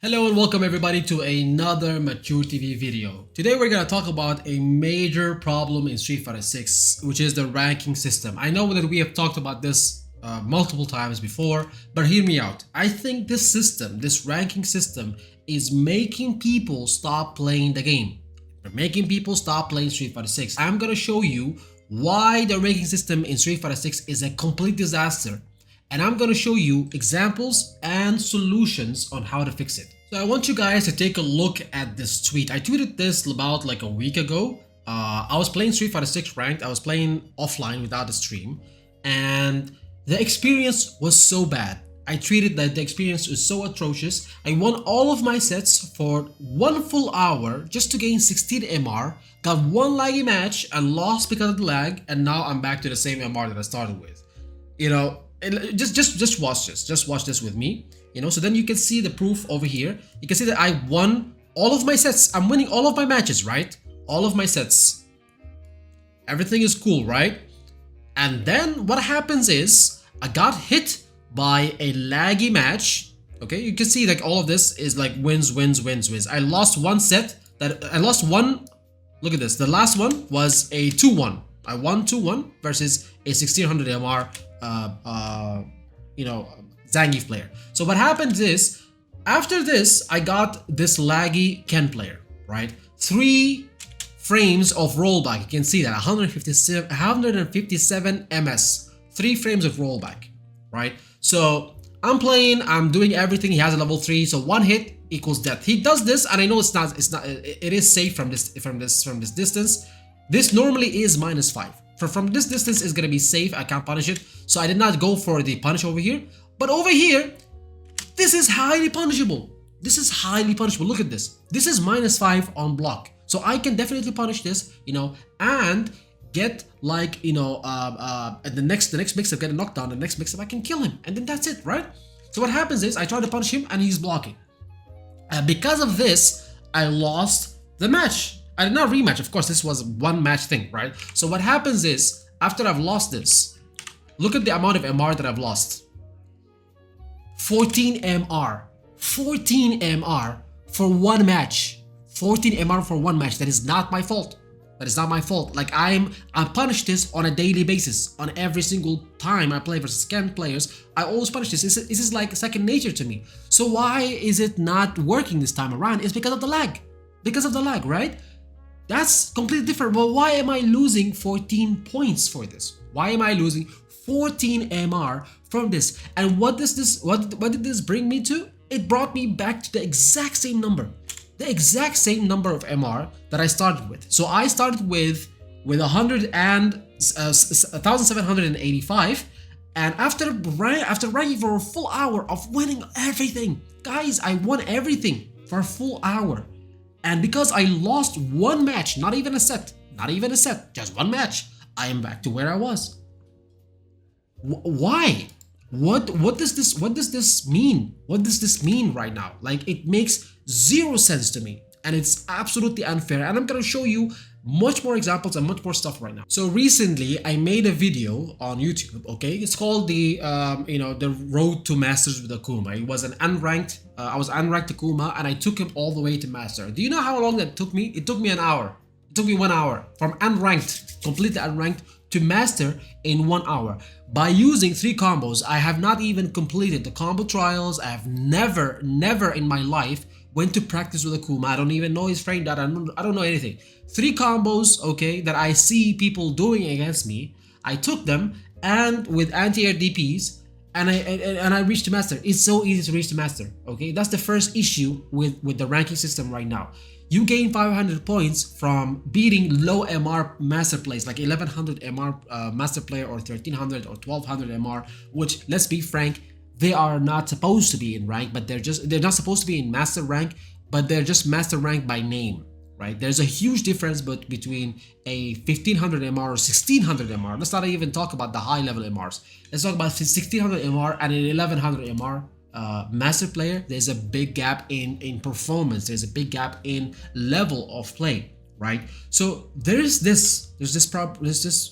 Hello and welcome everybody to another MachoorTV video. Today we're going to talk about a major problem in Street Fighter 6, which is the ranking system. I know that we have talked about this multiple times before, but hear me out. I think this system, this ranking system, is making people stop playing the game. They're making people stop playing Street Fighter 6. I'm going to show you why the ranking system in Street Fighter 6 is a complete disaster. And I'm going to show you examples and solutions on how to fix it. So I want you guys to take a look at this tweet. I tweeted this about like a week ago. I was playing Street Fighter 6 ranked. I was playing offline without a stream. And the experience was so bad. I treated that the experience was so atrocious. I won all of my sets for 1 full hour just to gain 16 MR. Got one laggy match and lost because of the lag. And now I'm back to the same MR that I started with. You know, just watch this. Just watch this with me. You know, so then you can see the proof over here. You can see that I won all of my sets. I'm winning all of my matches, right? All of my sets. Everything is cool, right? And then what happens is I got hit by a laggy match. Okay, you can see like all of this is like wins. I lost one set. I lost one. Look at this. The last one was a 2-1. I won 2-1 versus a 1600 MR Zangief player. So what happens is, after this, I got this laggy Ken player, right? 3 frames of rollback. You can see that 157 ms, 3 frames of rollback, right? So I'm playing, I'm doing everything. He has a level 3, so 1 hit equals death. He does this, and I know it is safe from this distance. This normally is -5. From this distance is gonna be safe. I can't punish it, so I did not go for the punish over here. But over here, this is highly punishable. This is highly punishable. Look at this. This is -5 on block, so I can definitely punish this, you know, and get like, you know, the next mix-up, get a knockdown. The next mix-up, I can kill him, and then that's it, right? So what happens is I try to punish him, and he's blocking. Because of this, I lost the match. I did not rematch, of course. This was one match thing, right? So what happens is, after I've lost this, look at the amount of MR that I've lost. 14 MR. 14 MR for one match. 14 MR for one match. That is not my fault. That is not my fault. Like I punish this on a daily basis. On every single time I play versus Ken players, I always punish this. This is like second nature to me. So why is it not working this time around? It's because of the lag. Because of the lag, right? That's completely different. Well, why am I losing 14 points for this? Why am I losing 14 MR from this? And what did this bring me to? It brought me back to the exact same number. The exact same number of MR that I started with. So I started with 1,785, and after ranking for a full hour of winning everything, guys, I won everything for a full hour. And because I lost one match, not even a set, just one match, I am back to where I was. Why? What does this mean? What does this mean right now? Like, it makes 0 sense to me, and it's absolutely unfair. And I'm gonna show you much more examples and much more stuff right now. So recently, I made a video on YouTube. Okay, it's called the the Road to Masters with Akuma. It was an unranked. I was unranked Akuma, and I took him all the way to master. Do you know how long that took me? It took me an hour. It took me 1 hour from unranked, completely unranked, to master in 1 hour by using 3 combos. I have not even completed the combo trials. I have never in my life went to practice with Akuma. I don't even know his frame data. I don't know anything. 3 combos, okay, that I see people doing against me. I took them, and with anti-air DPs, and I reached to master. It's so easy to reach to master. Okay, that's the first issue with the ranking system right now. You gain 500 points from beating low MR master plays, like 1100 MR master player, or 1300 or 1200 MR, which, let's be frank, they are not supposed to be in rank, but they're not supposed to be in master rank, but they're just master rank by name, right? There's a huge difference between a 1500 MR or 1600 MR. Let's not even talk about the high level MRs. Let's talk about 1600 MR and an 1100 MR master player. There's a big gap in performance. There's a big gap in level of play, right? So there's this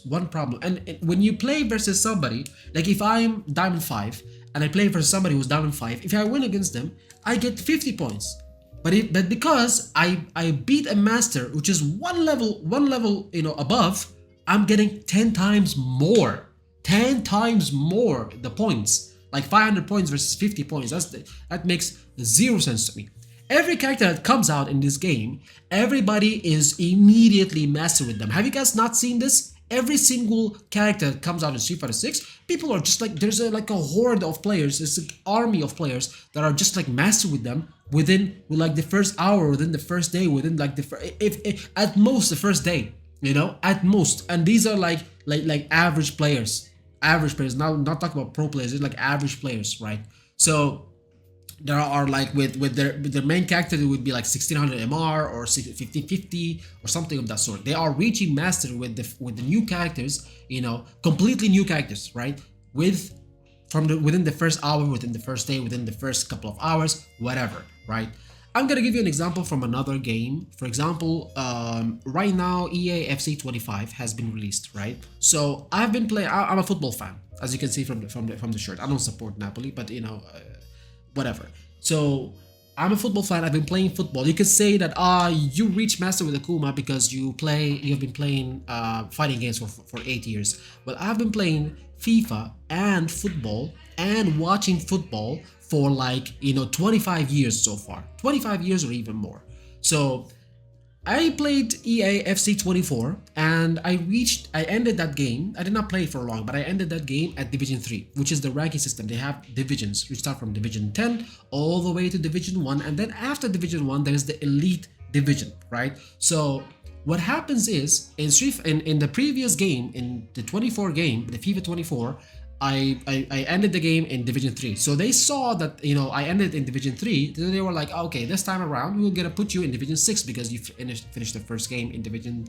one problem. And when you play versus somebody, like if I'm Diamond 5 and I play for somebody who's Diamond 5, if I win against them, I get 50 points. But because I beat a master which is one level above, I'm getting 10 times more. 10 times more the points. Like 500 points versus 50 points. That makes zero sense to me. Every character that comes out in this game, everybody is immediately master with them. Have you guys not seen this? Every single character that comes out in Street Fighter 6, people are just like, there's like a horde of players, there's an army of players that are just like master with them within like the first hour, within the first day, within like the if at most the first day, at most. And these are like average players, now not talking about pro players, it's like average players, right? So there are like with their main character, it would be like 1600 MR or 1550 or something of that sort. They are reaching master with the new characters, completely new characters, right? Within the first hour, within the first day, within the first couple of hours, whatever, right? I'm gonna give you an example from another game. For example, right now EA FC 25 has been released, right? So I've been playing. I'm a football fan, as you can see from the shirt. I don't support Napoli, but whatever. So I'm a football fan. I've been playing football. You could say that you reach master with Akuma because you've been playing fighting games for 8 years. Well, I've been playing FIFA and football and watching football for like 25 years so far. 25 years or even more. So I played EA FC 24 and I ended that game. I did not play it for long, but I ended that game at Division 3, which is the ranking system. They have divisions. We start from Division 10 all the way to Division 1, and then after Division 1 there is the Elite Division, right? So what happens is in the previous game, in the 24 game, the FIFA 24, I ended the game in Division 3. So they saw that I ended in Division 3. Then they were like, okay, this time around we're gonna put you in Division 6 because you finished the first game in Division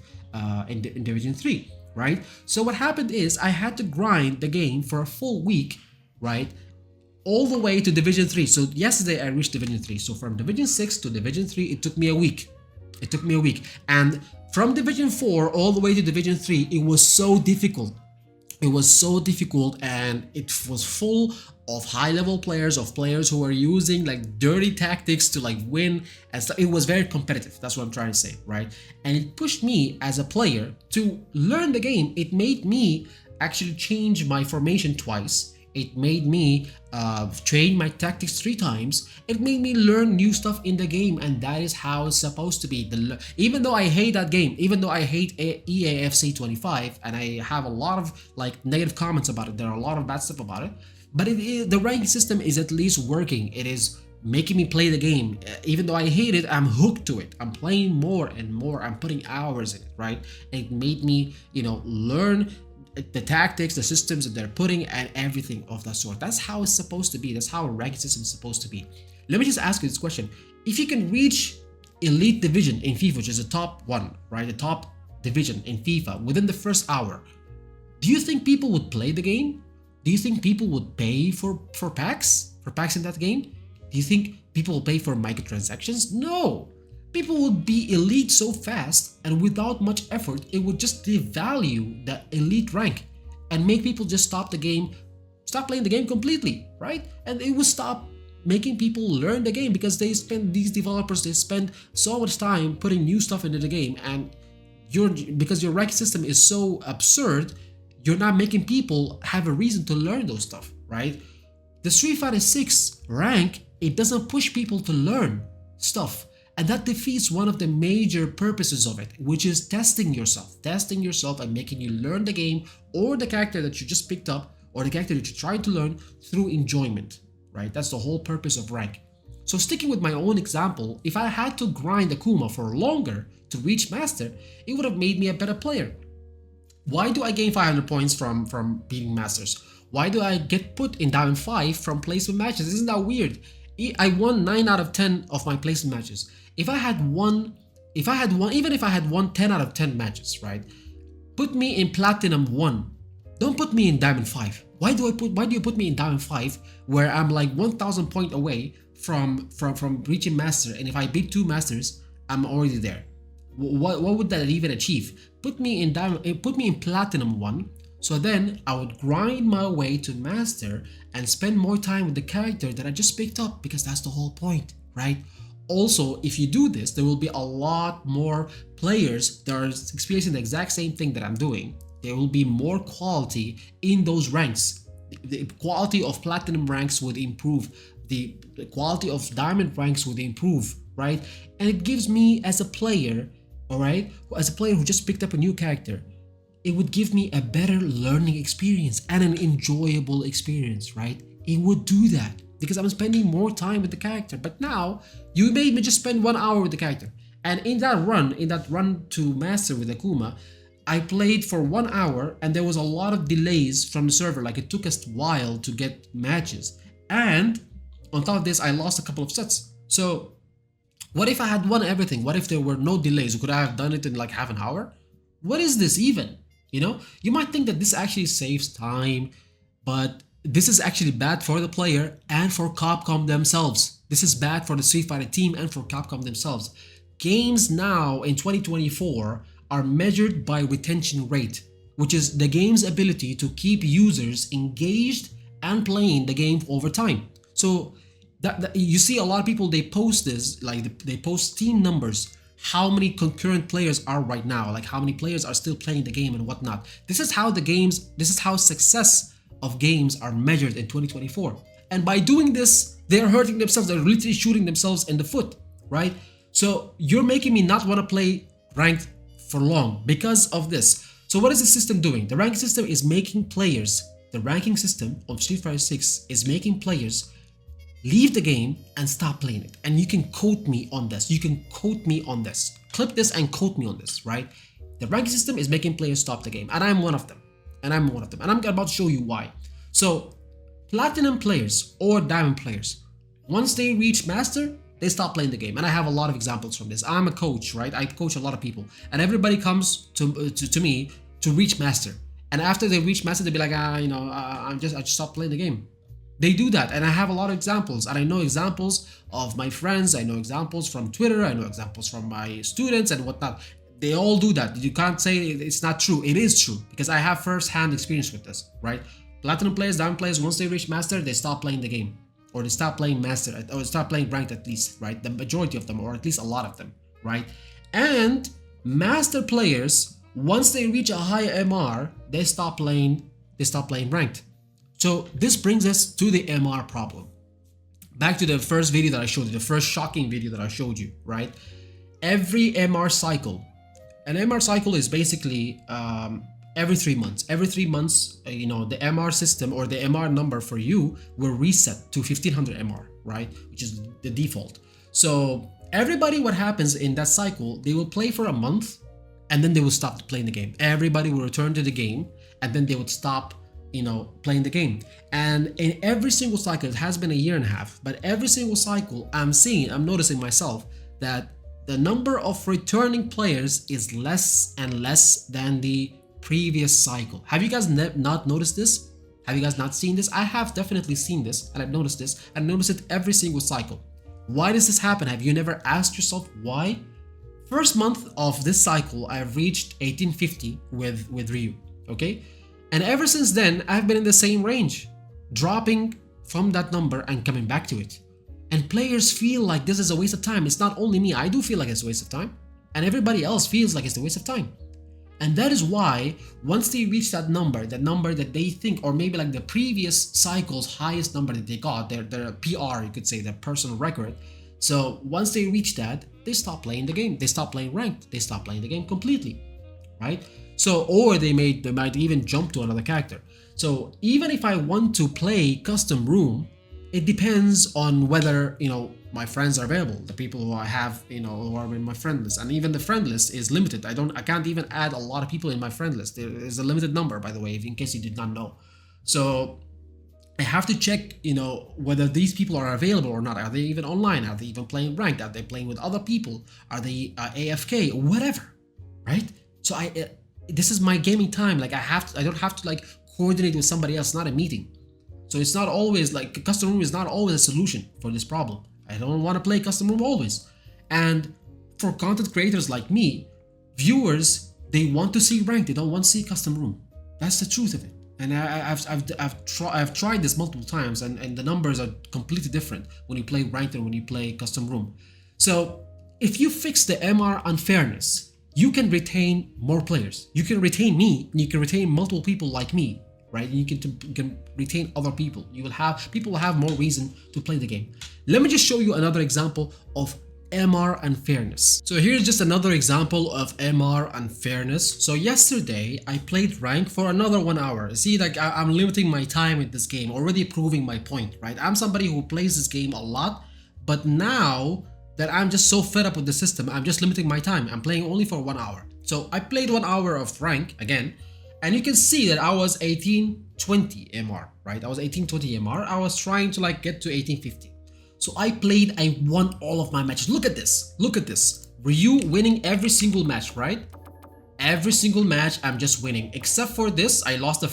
in Division 3, right? So what happened is I had to grind the game for a full week, right? All the way to Division 3. So yesterday I reached Division 3. So from Division 6 to Division 3, it took me a week. And from Division 4 all the way to Division 3, it was so difficult. And it was full of high-level players, of players who were using like dirty tactics to like win, and stuff. It was very competitive. That's what I'm trying to say, right? And it pushed me as a player to learn the game. It made me actually change my formation twice. It made me train my tactics 3 times. It made me learn new stuff in the game, and that is how it's supposed to be. Even though I hate that game, even though I hate EA FC 25, and I have a lot of like negative comments about it, there are a lot of bad stuff about it, but the ranking system is at least working. It is making me play the game. Even though I hate it, I'm hooked to it. I'm playing more and more. I'm putting hours in it, right? And it made me, learn the tactics, the systems that they're putting, and everything of that sort. That's how it's supposed to be. That's how a ranking system is supposed to be. Let me just ask you this question. If you can reach Elite Division in FIFA, which is the top one, right? The top division in FIFA within the first hour, do you think people would play the game? Do you think people would pay for packs? For packs in that game? Do you think people will pay for microtransactions? No. People would be elite so fast, and without much effort, it would just devalue the elite rank and make people just stop playing the game completely, right? And it would stop making people learn the game because these developers spend so much time putting new stuff into the game, and because your rank system is so absurd, you're not making people have a reason to learn those stuff, right? The Street Fighter 6 rank, it doesn't push people to learn stuff. And that defeats one of the major purposes of it, which is testing yourself and making you learn the game or the character that you just picked up or the character that you're trying to learn through enjoyment, right? That's the whole purpose of rank. So sticking with my own example, if I had to grind Akuma for longer to reach master, it would have made me a better player. Why do I gain 500 points from beating masters? Why do I get put in Diamond 5 from placement matches? Isn't that weird? I won 9 out of 10 of my placement matches. Even if I had won 10 out of 10 matches, right? Put me in Platinum 1. Don't put me in Diamond 5. Why do you put me in Diamond 5 where I'm like 1,000 points away from reaching master, and if I beat 2 masters, I'm already there? What would that even achieve? Put me in Platinum 1 So then I would grind my way to master and spend more time with the character that I just picked up, because that's the whole point, right? Also, if you do this, there will be a lot more players that are experiencing the exact same thing that I'm doing. There will be more quality in those ranks. The quality of platinum ranks would improve. The quality of diamond ranks would improve, right? And it gives me as a player, all right, as a player who just picked up a new character, it would give me a better learning experience and an enjoyable experience, right? It would do that because I'm spending more time with the character. But now you made me just spend 1 hour with the character. And in that run to master with Akuma, I played for 1 hour and there was a lot of delays from the server. Like it took us a while to get matches. And on top of this, I lost a couple of sets. So what if I had won everything? What if there were no delays? Could I have done it in like half an hour? What is this even? You know, you might think that this actually saves time, but this is actually bad for the player and for Capcom themselves. This is bad for the Street Fighter team and for Capcom themselves. Games now in 2024 are measured by retention rate, which is the game's ability to keep users engaged and playing the game over time. So that you see a lot of people, they post this, like they post team numbers, how many concurrent players are right now, like how many players are still playing the game and whatnot. This is how success of games are measured in 2024. And by doing this, they're hurting themselves. They're literally shooting themselves in the foot, right? So you're making me not want to play ranked for long because of this. So what is the system doing? The ranking system is making players, the ranking system of Street Fighter 6 is making players leave the game and stop playing it. And you can quote me on this. You can quote me on this. Clip this and quote me on this, right? The ranking system is making players stop the game. And I'm one of them. And I'm about to show you why. So platinum players or diamond players, once they reach master, they stop playing the game. And I have a lot of examples from this. I'm a coach, right? I coach a lot of people. And everybody comes to me to reach master. And after they reach master, they'll be like, I just stopped playing the game. They do that, and I have a lot of examples, and I know examples of my friends, I know examples from Twitter, I know examples from my students and whatnot. They all do that. You can't say it's not true. It is true, because I have first-hand experience with this, right? Platinum players, diamond players, once they reach master, they stop playing the game. Or they stop playing master, or stop playing ranked at least, right? The majority of them, or at least a lot of them, right? And master players, once they reach a higher MR, they stop playing ranked. So this brings us to the MR problem. Back to the first video that I showed you, the first shocking video that I showed you, right? Every MR cycle, an MR cycle is basically every 3 months. Every 3 months, the MR system or the MR number for you will reset to 1500 MR, right? Which is the default. So everybody, what happens in that cycle, they will play for a month and then they will stop playing the game. Everybody will return to the game and then they would stop playing the game. And in every single cycle, it has been a year and a half, but every single cycle I'm noticing myself that the number of returning players is less and less than the previous cycle. Have you guys not noticed this? Have you guys not seen this? I have definitely seen this, and I've noticed this, and noticed it every single cycle. Why does this happen? Have you never asked yourself why? First month of this cycle, I've reached 1850 with Ryu, okay? And ever since then, I've been in the same range, dropping from that number and coming back to it. And players feel like this is a waste of time. It's not only me, I do feel like it's a waste of time. And everybody else feels like it's a waste of time. And that is why, once they reach that number that they think, or maybe like the previous cycle's highest number that they got, their PR, you could say, their personal record. So once they reach that, they stop playing the game. They stop playing ranked. They stop playing the game completely, right? So, or they might even jump to another character. So even if I want to play custom room, it depends on whether, my friends are available, the people who I have, who are in my friend list. And even the friend list is limited. I can't even add a lot of people in my friend list. There is a limited number, by the way, in case you did not know. So I have to check, whether these people are available or not. Are they even online? Are they even playing ranked? Are they playing with other people? Are they AFK? Whatever, right? So this is my gaming time. Like I don't have to like coordinate with somebody else. It's not a meeting. So it's not always like custom room is not always a solution for this problem. I don't want to play custom room always. And for content creators like me, viewers, they want to see ranked. They don't want to see custom room. That's the truth of it. And I've tried this multiple times, and the numbers are completely different when you play ranked and when you play custom room. So if you fix the MR unfairness, you can retain more players. You can retain me, and you can retain multiple people like me, right? You can retain other people. People will have more reason to play the game. Let me just show you another example of MR unfairness. So here's just another example of MR unfairness. So yesterday I played rank for another 1 hour. See, like I'm limiting my time with this game, already proving my point, right? I'm somebody who plays this game a lot, but now that I'm just so fed up with the system, I'm just limiting my time. I'm playing only for 1 hour. So I played 1 hour of rank again, and you can see that I was 1820 MR, right? I was 1820 MR. I was trying to like get to 1850. So I won all of my matches. Look at this. Look at this. Ryu winning every single match, right? Every single match I'm just winning, except for this. I lost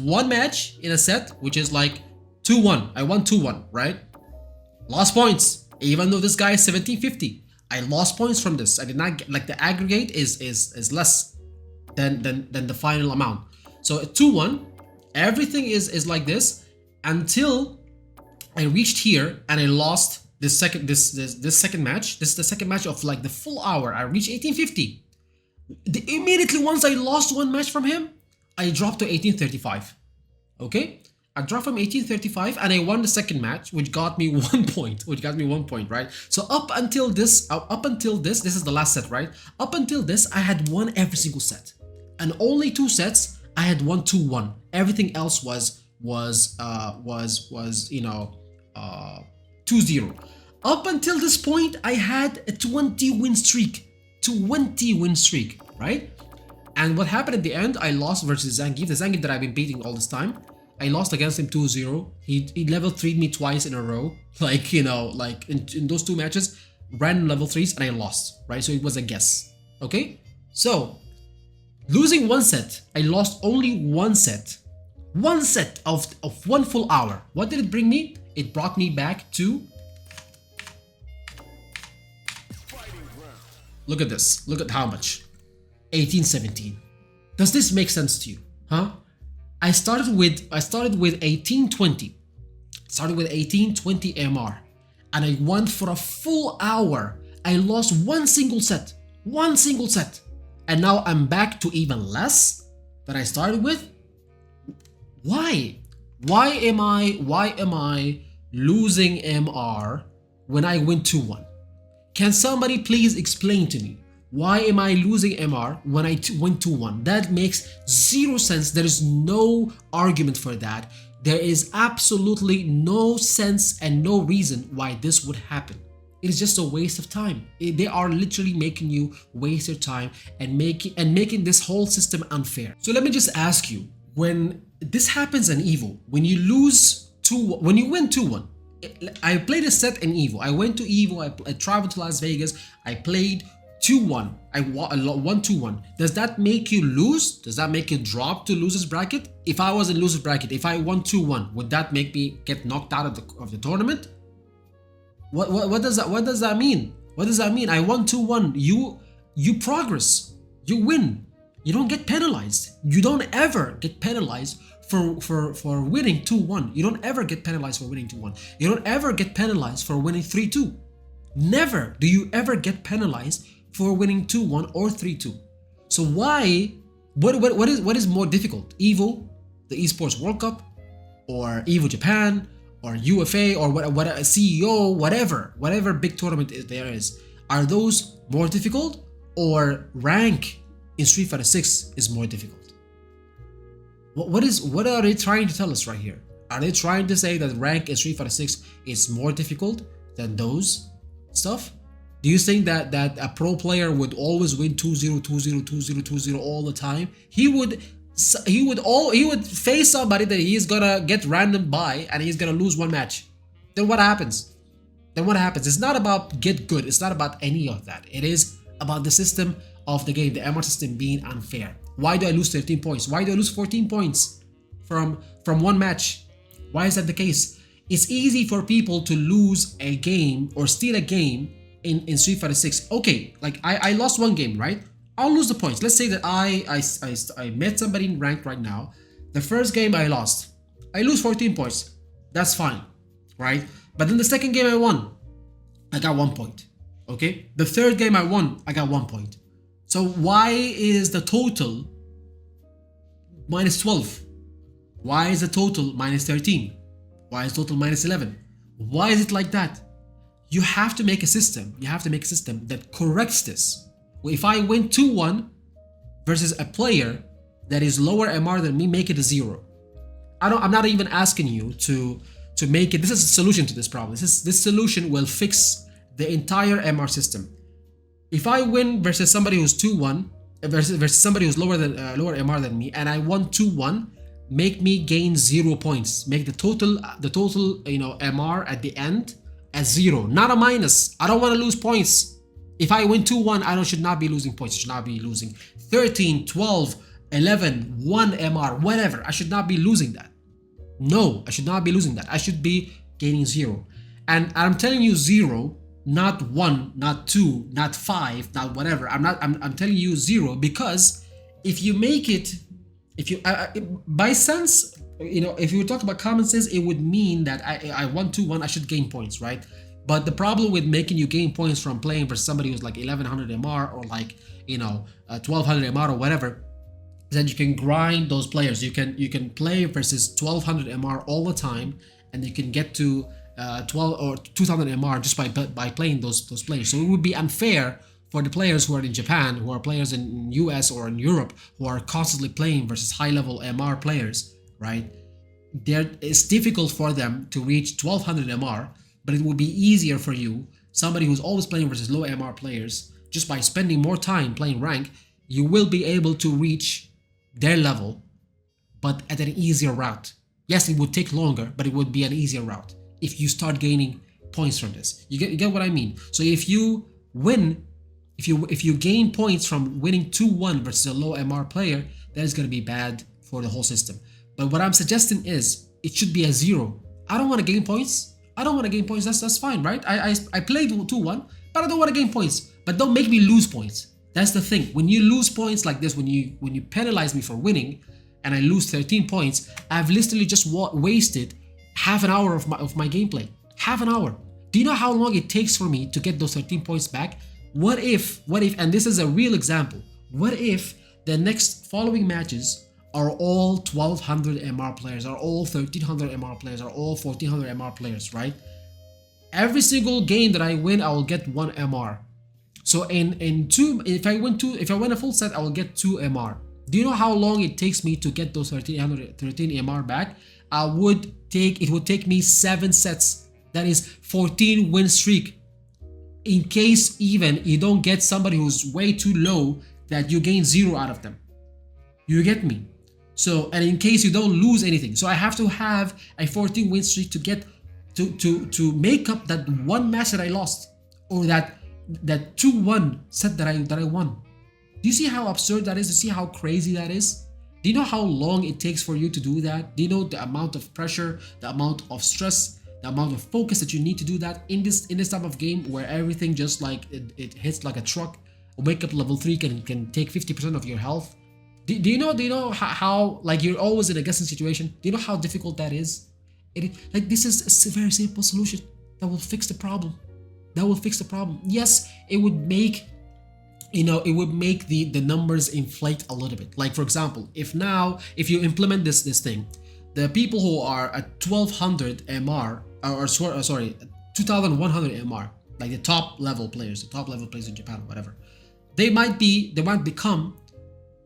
one match in a set, which is like 2-1. I won 2-1, right? Lost points. Even though this guy is 1750, I lost points from this. I did not get, like, the aggregate is less than the final amount. So 2-1. Everything is like this until I reached here and I lost this second match. This is the second match of like the full hour. I reached 1850. Immediately once I lost one match from him, I dropped to 1835. Okay? I dropped from 1835 and I won the second match, which got me 1 point. Right? So up until this, this is the last set, right? Up until this, I had won every single set. And only 2 sets, I had won 2-1. Everything else was 2-0. Up until this point, I had a 20 win streak, right? And what happened at the end, I lost versus Zangief, the Zangief that I've been beating all this time. I lost against him 2-0. He level 3'd me twice in a row, like, like in those 2 matches, random level 3s, and I lost, right? So it was a guess, okay? So losing one set, I lost only one set. One set of 1 full hour. What did it bring me? It brought me back to... Look at this. Look at how much. 1817. Does this make sense to you? Huh? I started with 1820. Started with 1820 MR. And I won for a full hour. I lost one single set. And now I'm back to even less than I started with. Why? Why am I losing MR when I win 2-1? Can somebody please explain to me? Why am I losing MR when I win 2-1? That makes zero sense. There is no argument for that. There is absolutely no sense and no reason why this would happen. It is just a waste of time. They are literally making you waste your time and making this whole system unfair. So let me just ask you, when this happens in EVO, when you win 2-1, I played a set in EVO. I went to EVO, I traveled to Las Vegas, I played 2-1. I won 2-1. Does that make you lose? Does that make you drop to losers bracket? If I was in losers bracket, if I won 2-1, would that make me get knocked out of the tournament? What does that mean? What does that mean? I won 2-1. You progress. You win. You don't get penalized. You don't ever get penalized for winning 2-1. You don't ever get penalized for winning 2-1. You don't ever get penalized for winning 3-2. Never do you ever get penalized for winning 2-1 or 3-2. So why? What is more difficult? EVO, the Esports World Cup, or EVO Japan, or UFA, or what CEO, whatever big tournament there is. Are those more difficult, or rank in Street Fighter 6 is more difficult? What are they trying to tell us right here? Are they trying to say that rank in Street Fighter 6 is more difficult than those stuff? Do you think that a pro player would always win 2-0, 2-0, 2-0, 2-0 all the time? He would face somebody that he's gonna get random by and he's gonna lose one match. Then what happens? It's not about get good. It's not about any of that. It is about the system of the game, the MR system being unfair. Why do I lose 13 points? Why do I lose 14 points from one match? Why is that the case? It's easy for people to lose a game or steal a game in Street Fighter 6. Okay, like I lost one game, right? I'll lose the points. Let's say that I met somebody in ranked right now. The first game I lost. I lose 14 points. That's fine, right? But then the second game I won. I got 1 point. Okay? The third game I won, I got 1 point. So why is the total minus 12? Why is the total minus 13? Why is total minus 11? Why is it like that? You have to make a system. You have to make a system that corrects this. If I win 2-1 versus a player that is lower MR than me, make it a 0. I'm not even asking you to make it. This is a solution to this problem. This solution will fix the entire MR system. If I win versus somebody who's 2-1 versus somebody who's lower MR than me, and I won 2-1, make me gain 0 points. Make the total MR at the end as 0, not a minus. I don't want to lose points. If I win 2-1, I should not be losing points. I should not be losing 13, 12, 11, 1 MR, whatever. I should not be losing that. No, I should not be losing that. I should be gaining 0. And I'm telling you 0, not 1, not 2, not 5, not whatever. I'm telling you 0 because if you make it, by sense, if you talk about common sense, it would mean that I won 2-1, I should gain points, right? But the problem with making you gain points from playing versus somebody who's like 1100 MR or like 1200 MR or whatever is that you can grind those players. You can play versus 1200 MR all the time, and you can get to 12 or 2000 MR just by playing those players. So it would be unfair for the players who are in Japan, who are players in US or in Europe, who are constantly playing versus high-level MR players, right? It's difficult for them to reach 1200 MR, but it would be easier for you, somebody who's always playing versus low MR players, just by spending more time playing rank, you will be able to reach their level, but at an easier route. Yes, it would take longer, but it would be an easier route if you start gaining points from this. You get what I mean? So if you win, if you gain points from winning 2-1 versus a low MR player, that is going to be bad for the whole system. But what I'm suggesting is it should be a 0. I don't want to gain points. I don't want to gain points. That's fine, right? I played 2-1, but I don't want to gain points. But don't make me lose points. That's the thing. When you lose points like this, when you penalize me for winning, and I lose 13 points, I've literally just wasted half an hour of my gameplay. Half an hour. Do you know how long it takes for me to get those 13 points back? What if, and this is a real example, what if the next following matches are all 1200 MR players, are all 1300 MR players, are all 1400 MR players, right? Every single game that I win, I will get 1 MR. So if I win a full set, I will get 2 MR. Do you know how long it takes me to get those 13 MR back? It would take me 7 sets. That is 14 win streak. In case even you don't get somebody who's way too low, that you gain 0 out of them. You get me? So, and in case you don't lose anything, so I have to have a 14 win streak to get to make up that one match that I lost, or that 2-1 set that I won. Do you see how absurd that is? Do you see how crazy that is? Do you know how long it takes for you to do that? Do you know the amount of pressure, the amount of stress, the amount of focus that you need to do that in this type of game where everything just like it hits like a truck? Wake up level 3 can take 50% of your health. Do you know how like you're always in a guessing situation? Do you know how difficult that is? This is a very simple solution that will fix the problem. Yes, it would make the numbers inflate a little bit. Like for example, if you implement this thing, the people who are at 1200 MR or 2100 MR, like the top level players in Japan, whatever, they might become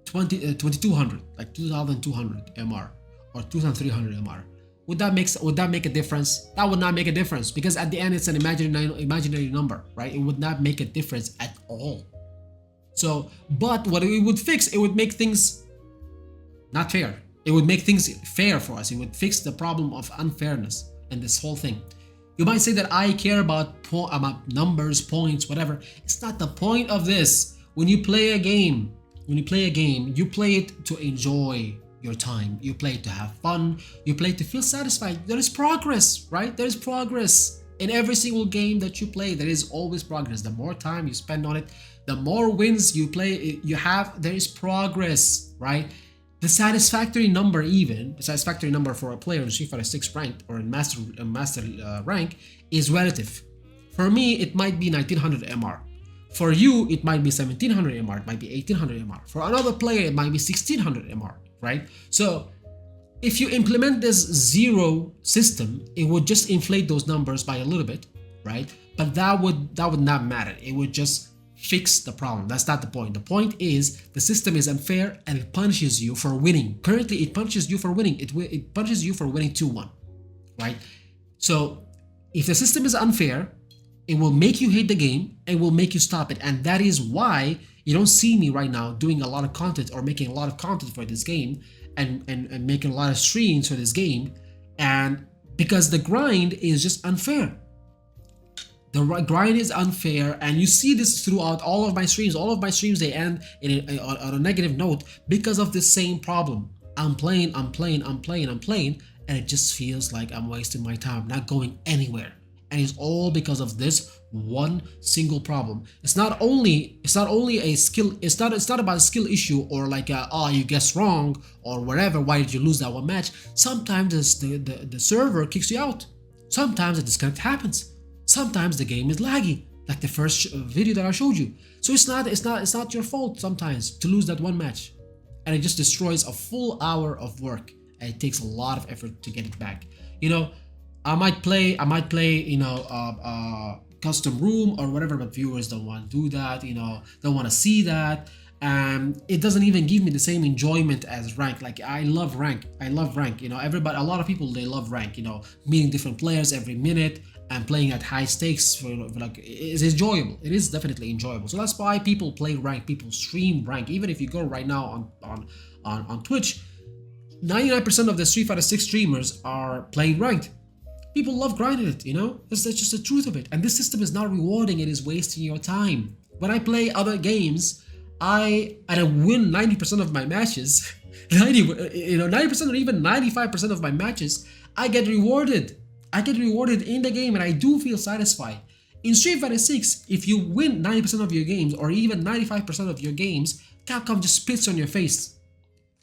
2200, like 2200 MR or 2300 MR. Would that make a difference? That would not make a difference, because at the end it's an imaginary number, right? It would not make a difference at all. So, but what it would fix, it would make things not fair. It would make things fair for us. It would fix the problem of unfairness and this whole thing. You might say that I care about numbers, points, whatever. It's not the point of this. When you play a game, you play it to enjoy your time. You play it to have fun. You play it to feel satisfied. There is progress, right? There is progress. In every single game that you play, there is always progress. The more time you spend on it, the more wins you have, there is progress, right? The satisfactory number, even the satisfactory number for a player in Street Fighter 6 ranked or in master rank is relative. For me, it might be 1900 MR. For you, it might be 1700 MR, it might be 1800 MR. For another player, it might be 1600 MR, right? So if you implement this zero system, it would just inflate those numbers by a little bit, right? But that would not matter. It would just fix the problem. That's not the point. The point is the system is unfair and it punishes you for winning. Currently, it punishes you for winning. It punishes you for winning 2-1, right? So if the system is unfair, it will make you hate the game and will make you stop it. And that is why you don't see me right now doing a lot of content or making a lot of content for this game and making a lot of streams for this game. And because the grind is just unfair. The grind is unfair, and you see this throughout all of my streams. All of my streams, they end on a negative note because of the same problem. I'm playing, and it just feels like I'm wasting my time, not going anywhere. And it's all because of this one single problem. It's not only a skill. It's not about a skill issue or like you guessed wrong or whatever. Why did you lose that one match? Sometimes the server kicks you out. Sometimes a disconnect happens. Sometimes the game is laggy, like the first video that I showed you. So it's not your fault sometimes to lose that one match, and it just destroys a full hour of work, and it takes a lot of effort to get it back. You know, I might play, custom room or whatever, but viewers don't want to do that. Don't want to see that. It doesn't even give me the same enjoyment as rank. Like I love rank. A lot of people, they love rank. Meeting different players every minute and playing at high stakes for like is enjoyable. It is definitely enjoyable. So that's why people play rank. People stream rank. Even if you go right now on Twitch, 99% of the Street Fighter 6 streamers are playing ranked. People love grinding it. That's just the truth of it. And this system is not rewarding. It is wasting your time. When I play other games, I win 90% of my matches. 90% or even 95% of my matches, I get rewarded. I get rewarded in the game, and I do feel satisfied. In Street Fighter 6, if you win 90% of your games or even 95% of your games, Capcom just spits on your face.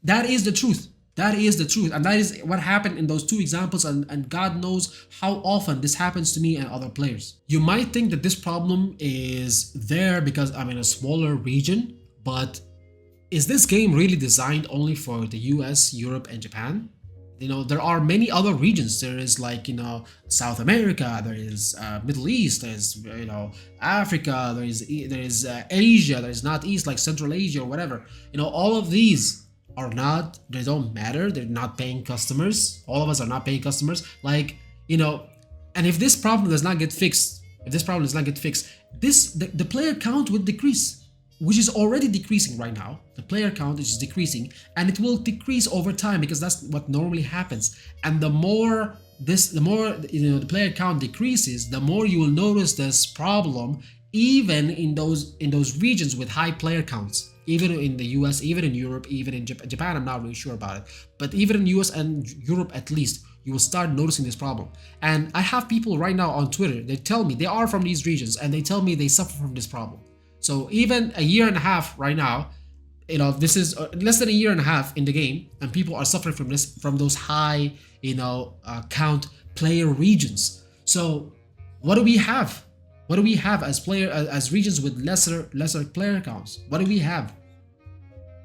That is the truth. That is the truth. And that is what happened in those two examples, and God knows how often this happens to me and other players. You might think that this problem is there because I'm in a smaller region, but is this game really designed only for the US, Europe, and Japan? There are many other regions. There is South America, there is Middle East, there's Africa, there is Asia, there is not East like Central Asia or whatever. All of these they don't matter. They're not paying customers. All of us are not paying customers. And if this problem does not get fixed, the player count would decrease, which is already decreasing right now. The player count is decreasing, and it will decrease over time because that's what normally happens. And the more the player count decreases, the more you will notice this problem, even in those regions with high player counts. Even in the US, even in Europe, even in Japan, I'm not really sure about it. But even in US and Europe at least, you will start noticing this problem. And I have people right now on Twitter, they tell me they are from these regions and they tell me they suffer from this problem. So even a year and a half right now, this is less than a year and a half in the game, and people are suffering from those high, count player regions. So what do we have? What do we have as regions with lesser player counts? What do we have?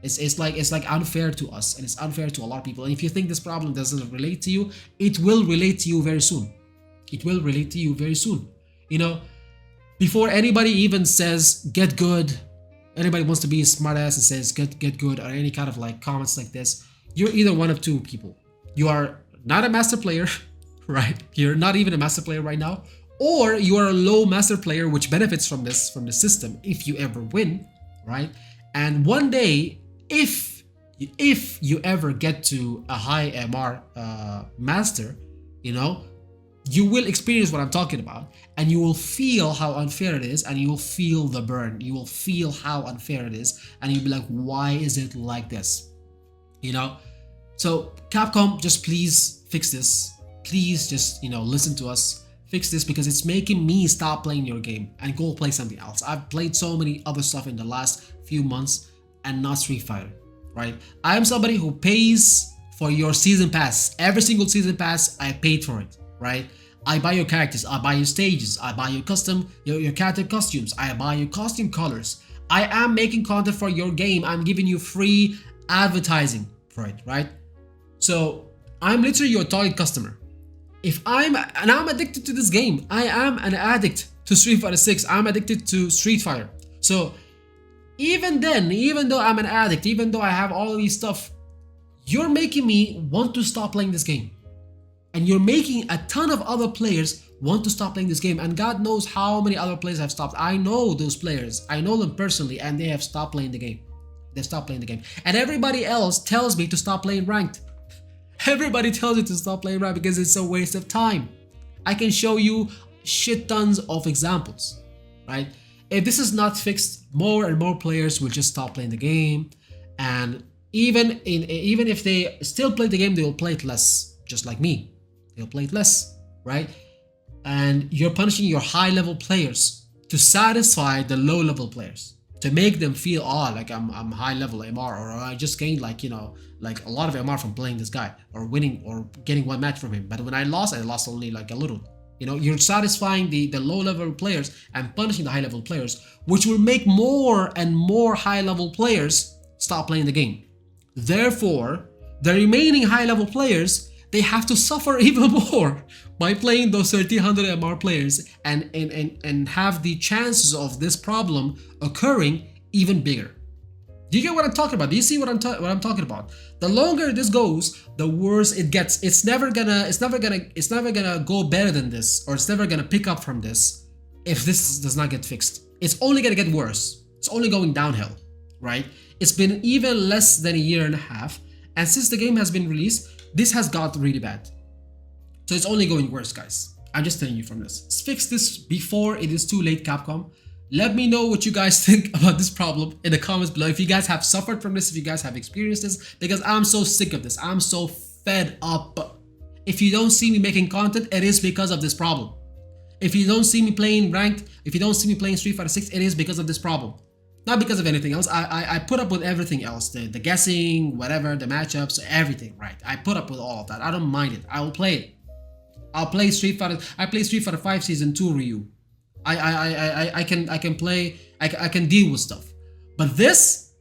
It's like unfair to us, and it's unfair to a lot of people. And if you think this problem doesn't relate to you, it will relate to you very soon. It will relate to you very soon. Before anybody even says get good, anybody wants to be a smartass and says get good, or any kind of comments like this, you're either one of two people. You are not a master player, right? You're not even a master player right now, or you are a low master player which benefits from the system if you ever win, right? And one day, if you ever get to a high MR master, you will experience what I'm talking about, and you will feel how unfair it is, and you will feel the burn. You will feel how unfair it is, and you'll be like, why is it like this? So Capcom, just please fix this. Please just listen to us, Fix this because it's making me stop playing your game and go play something else. I've played so many other stuff in the last few months and not Street Fighter, right? I am somebody who pays for your season pass. Every single season pass, I paid for it, right? I buy your characters, I buy your stages, I buy your your character costumes, I buy your costume colors. I am making content for your game. I'm giving you free advertising for it, right? So I'm literally your target customer. I'm addicted to this game. I am an addict to Street Fighter 6. I'm addicted to Street Fighter. So even then, even though I'm an addict, even though I have all of these stuff, you're making me want to stop playing this game. And you're making a ton of other players want to stop playing this game. And God knows how many other players have stopped. I know those players. I know them personally, and they have stopped playing the game. They've stopped playing the game. And everybody else tells me to stop playing ranked. Everybody tells you to stop playing ranked because it's a waste of time. I can show you shit tons of examples, right? If this is not fixed, more and more players will just stop playing the game. And even if they still play the game, they will play it less, just like me. They'll play it less, right? And you're punishing your high-level players to satisfy the low-level players, to make them feel, oh, like I'm high-level MR, or I just gained like a lot of MR from playing this guy, or winning or getting one match from him. But when I lost only like a little. You're satisfying the low-level players and punishing the high-level players, which will make more and more high-level players stop playing the game. Therefore, the remaining high-level players, they have to suffer even more by playing those 1300 MR players and have the chances of this problem occurring even bigger. Do you get what I'm talking about? Do you see what I'm talking about? The longer this goes, the worse it gets. It's never gonna go better than this, or it's never gonna pick up from this if this does not get fixed. It's only gonna get worse. It's only going downhill, right? It's been even less than a year and a half, and since the game has been released, this has got really bad. So it's only going worse, guys. I'm just telling you from this. Let's fix this before it is too late, Capcom. Let me know what you guys think about this problem in the comments below. If you guys have suffered from this, if you guys have experienced this, because I'm so sick of this. I'm so fed up. If you don't see me making content, it is because of this problem. If you don't see me playing ranked, if you don't see me playing Street Fighter 6, it is because of this problem. Not because of anything else. I put up with everything else. The guessing, whatever, the matchups, everything, right? I put up with all of that. I don't mind it. I will play it. I'll play Street Fighter. I play Street Fighter 5 Season 2 Ryu. I can play. I can deal with stuff. But this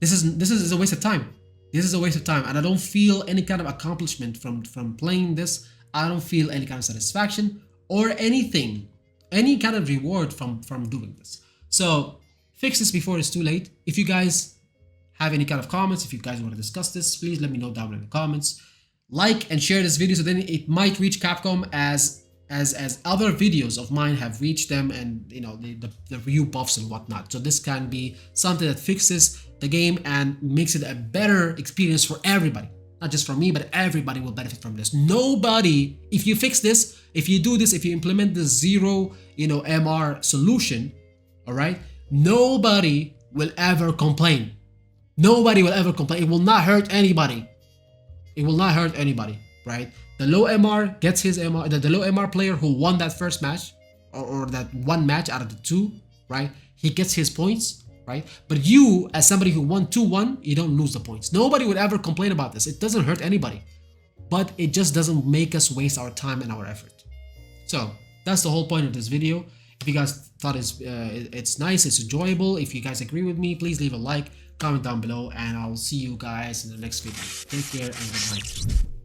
is a waste of time. This is a waste of time, and I don't feel any kind of accomplishment from playing this. I don't feel any kind of satisfaction or anything, any kind of reward from doing this. So fix this before it's too late. If you guys have any kind of comments, if you guys want to discuss this, please let me know down in the comments. Like and share this video so then it might reach Capcom as other videos of mine have reached them, and the review buffs and whatnot. So this can be something that fixes the game and makes it a better experience for everybody. Not just for me, but everybody will benefit from this. Nobody, if you fix this, if you do this, if you implement the zero MR solution, all right, nobody will ever complain. Nobody will ever complain. It will not hurt anybody. It will not hurt anybody, right? The low MR gets his MR. The low MR player who won that first match, or that one match out of the two, right? He gets his points, right? But you, as somebody who won 2-1, you don't lose the points. Nobody would ever complain about this. It doesn't hurt anybody, but it just doesn't make us waste our time and our effort. So that's the whole point of this video. If you guys thought it's nice, it's enjoyable, if you guys agree with me, please leave a like, comment down below, and I'll see you guys in the next video. Take care and good night.